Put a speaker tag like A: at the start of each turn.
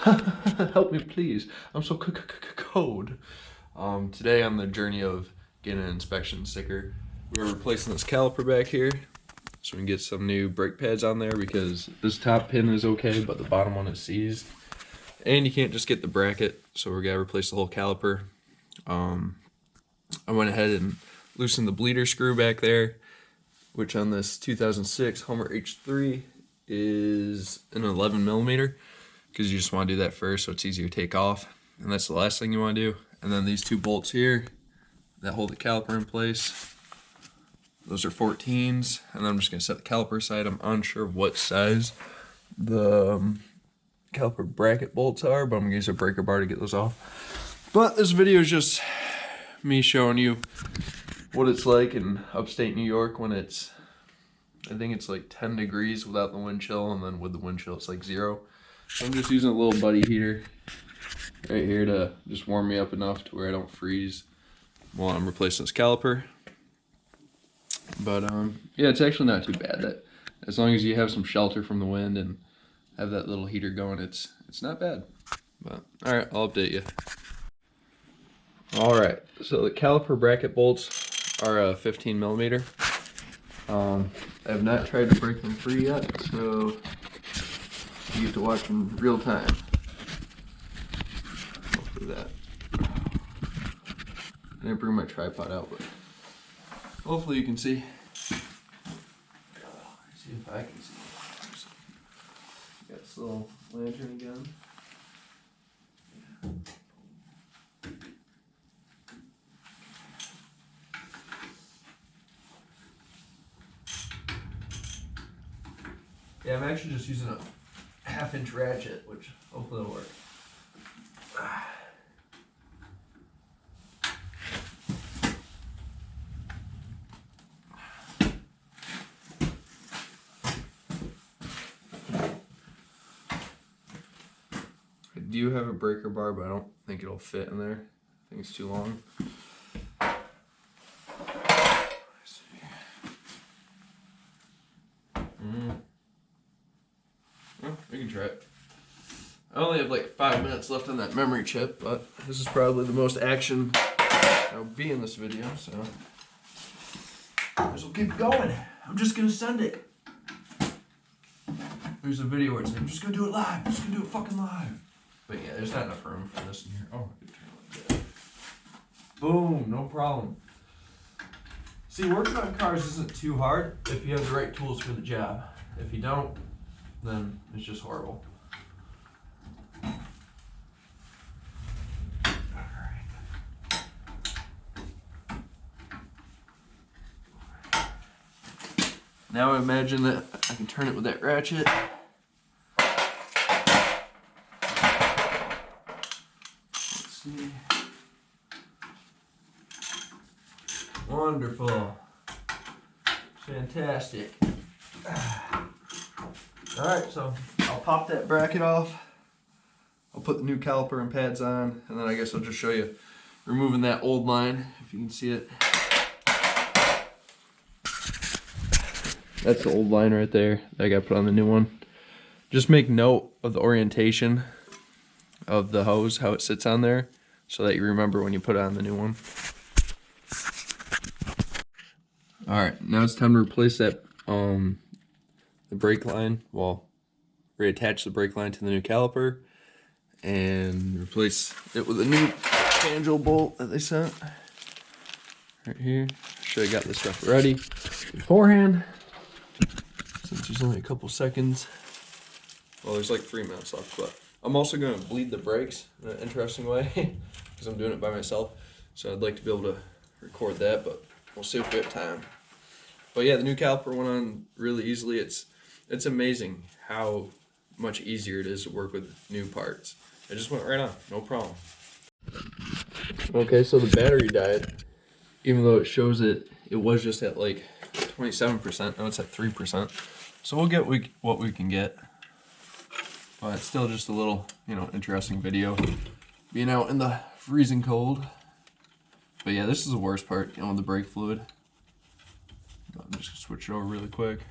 A: Help me, please. I'm so cold. Today on the journey of getting an inspection sticker, we're replacing this caliper back here so we can get some new brake pads on there because this top pin is okay, but the bottom one is seized. And you can't just get the bracket, so we're gonna replace the whole caliper. I went ahead and loosened the bleeder screw back there, which on this 2006 Hummer H3 is an 11 millimeter, because you just want to do that first so it's easier to take off, and that's the last thing you want to do. And then these two bolts here that hold the caliper in place, those are 14s, and then I'm just going to set the caliper aside. I'm unsure what size the caliper bracket bolts are, but I'm going to use a breaker bar to get those off. But this video is just me showing you what it's like in upstate New York when it's, I think it's like 10 degrees without the wind chill, and then with the wind chill it's like 0. So I'm just using a little buddy heater right here to just warm me up enough to where I don't freeze while I'm replacing this caliper. But yeah, it's actually not too bad. That as long as you have some shelter from the wind and have that little heater going, it's not bad. But all right, I'll update you. All right, so the caliper bracket bolts are a 15 millimeter. I have not tried to break them free yet, so you get to watch in real time. Hopefully that. I didn't bring my tripod out, but hopefully you can see. See if I can see. Got this little lantern again. Yeah, I'm actually just using a 1/2-inch ratchet, which hopefully will work. I do have a breaker bar, but I don't think it'll fit in there. I think it's too long. Well, we can try it. I only have like 5 minutes left on that memory chip, but this is probably the most action there'll be in this video, so we'll keep going. I'm just gonna send it. There's a video where it's like, I'm just gonna do it live. I'm just gonna do it fucking live. But yeah, there's not enough room for this in here. Oh, I could turn it like that. Boom, no problem. See, working on cars isn't too hard if you have the right tools for the job. If you don't, then it's just horrible. Now imagine that I can turn it with that ratchet. Let's see. Wonderful. Fantastic. Alright, so I'll pop that bracket off. I'll put the new caliper and pads on, and then I guess I'll just show you removing that old line, if you can see it. That's the old line right there that I got put on the new one. Just make note of the orientation of the hose, how it sits on there, so that you remember when you put it on the new one. Alright, now it's time to replace that the brake line. Well, reattach the brake line to the new caliper and replace it with a new banjo bolt that they sent. Right here. Should have got this stuff ready beforehand, since there's only a couple seconds. Well, there's like 3 minutes left, but I'm also going to bleed the brakes in an interesting way because I'm doing it by myself. So I'd like to be able to record that, but we'll see if we have time. But yeah, the new caliper went on really easily. It's amazing how much easier it is to work with new parts. It just went right on, no problem. Okay, so the battery died, even though it shows it was just at like 27%. Now it's at 3%. So we'll get what we can get. But it's still just a little, interesting video. Being out in the freezing cold. But yeah, this is the worst part, the brake fluid. I'm just gonna switch it over really quick.